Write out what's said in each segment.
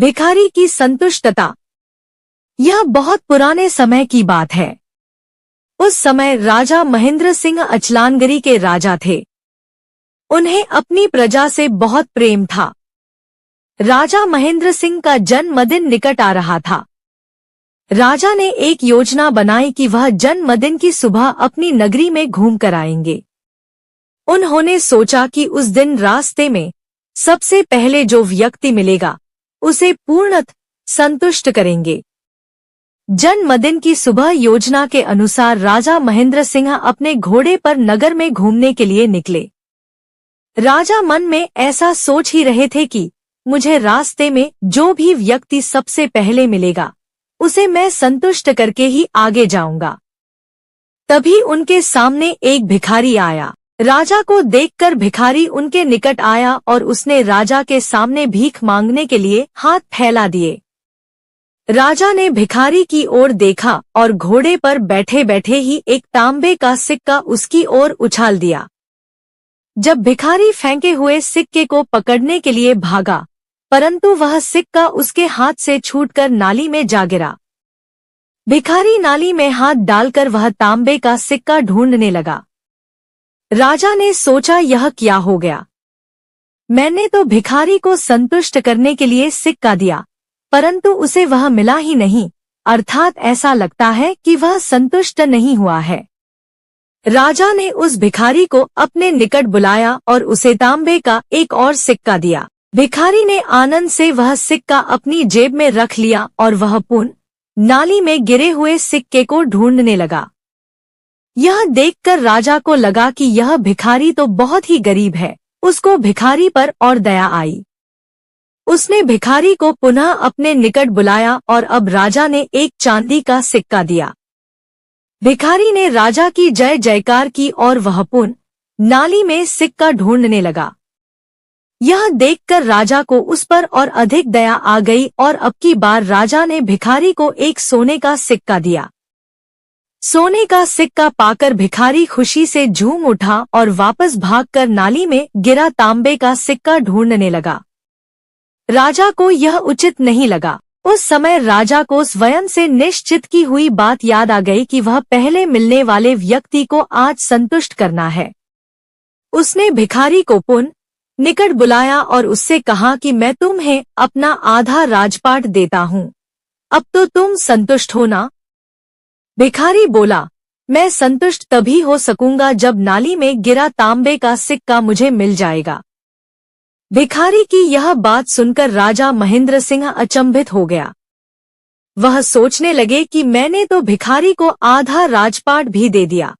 भिखारी की संतुष्टता। यह बहुत पुराने समय की बात है। उस समय राजा महेंद्र सिंह अचलानगरी के राजा थे। उन्हें अपनी प्रजा से बहुत प्रेम था। राजा महेंद्र सिंह का जन्मदिन निकट आ रहा था। राजा ने एक योजना बनाई कि वह जन्मदिन की सुबह अपनी नगरी में घूम कर आएंगे। उन्होंने सोचा कि उस दिन रास्ते में सबसे पहले जो व्यक्ति मिलेगा उसे पूर्णतः संतुष्ट करेंगे। जन्मदिन की सुबह योजना के अनुसार राजा महेंद्र सिंह अपने घोड़े पर नगर में घूमने के लिए निकले। राजा मन में ऐसा सोच ही रहे थे कि मुझे रास्ते में जो भी व्यक्ति सबसे पहले मिलेगा उसे मैं संतुष्ट करके ही आगे जाऊंगा। तभी उनके सामने एक भिखारी आया। राजा को देखकर भिखारी उनके निकट आया और उसने राजा के सामने भीख मांगने के लिए हाथ फैला दिए। राजा ने भिखारी की ओर देखा और घोड़े पर बैठे बैठे ही एक तांबे का सिक्का उसकी ओर उछाल दिया। जब भिखारी फेंके हुए सिक्के को पकड़ने के लिए भागा, परंतु वह सिक्का उसके हाथ से छूटकर नाली में जा गिरा। भिखारी नाली में हाथ डालकर वह तांबे का सिक्का ढूंढने लगा। राजा ने सोचा, यह क्या हो गया? मैंने तो भिखारी को संतुष्ट करने के लिए सिक्का दिया, परंतु उसे वह मिला ही नहीं, अर्थात ऐसा लगता है कि वह संतुष्ट नहीं हुआ है। राजा ने उस भिखारी को अपने निकट बुलाया और उसे तांबे का एक और सिक्का दिया। भिखारी ने आनंद से वह सिक्का अपनी जेब में रख लिया और वह पुनः नाली में गिरे हुए सिक्के को ढूंढने लगा। यह देखकर राजा को लगा कि यह भिखारी तो बहुत ही गरीब है। उसको भिखारी पर और दया आई। उसने भिखारी को पुनः अपने निकट बुलाया और अब राजा ने एक चांदी का सिक्का दिया। भिखारी ने राजा की जय जयकार की और वह पुनः नाली में सिक्का ढूंढने लगा। यह देखकर राजा को उस पर और अधिक दया आ गई और अब की बार राजा ने भिखारी को एक सोने का सिक्का दिया। सोने का सिक्का पाकर भिखारी खुशी से झूम उठा और वापस भागकर नाली में गिरा तांबे का सिक्का ढूंढने लगा। राजा को यह उचित नहीं लगा। उस समय राजा को स्वयं से निश्चित की हुई बात याद आ गई कि वह पहले मिलने वाले व्यक्ति को आज संतुष्ट करना है। उसने भिखारी को पुनः निकट बुलाया और उससे कहा कि मैं तुम्हें अपना आधा राजपाट देता हूँ, अब तो तुम संतुष्ट हो ना? भिखारी बोला, मैं संतुष्ट तभी हो सकूंगा जब नाली में गिरा तांबे का सिक्का मुझे मिल जाएगा। भिखारी की यह बात सुनकर राजा महेंद्र सिंह अचंभित हो गया। वह सोचने लगे कि मैंने तो भिखारी को आधा राजपाट भी दे दिया।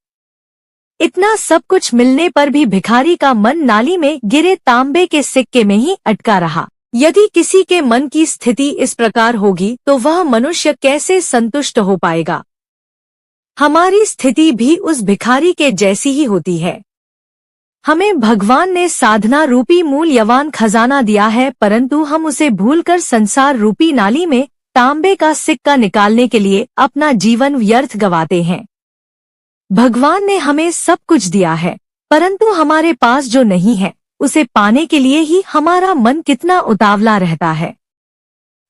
इतना सब कुछ मिलने पर भी भिखारी का मन नाली में गिरे तांबे के सिक्के में ही अटका रहा। यदि किसी के मन की स्थिति इस प्रकार होगी तो वह मनुष्य कैसे संतुष्ट हो पाएगा? हमारी स्थिति भी उस भिखारी के जैसी ही होती है। हमें भगवान ने साधना रूपी मूल्यवान खजाना दिया है, परंतु हम उसे भूलकर संसार रूपी नाली में तांबे का सिक्का निकालने के लिए अपना जीवन व्यर्थ गवाते हैं। भगवान ने हमें सब कुछ दिया है, परंतु हमारे पास जो नहीं है उसे पाने के लिए ही हमारा मन कितना उतावला रहता है।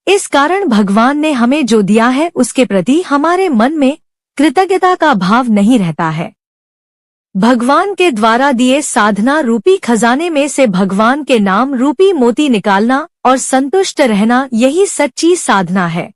इस कारण भगवान ने हमें जो दिया है उसके प्रति हमारे मन में कृतज्ञता का भाव नहीं रहता है। भगवान के द्वारा दिए साधना रूपी खजाने में से भगवान के नाम रूपी मोती निकालना और संतुष्ट रहना, यही सच्ची साधना है।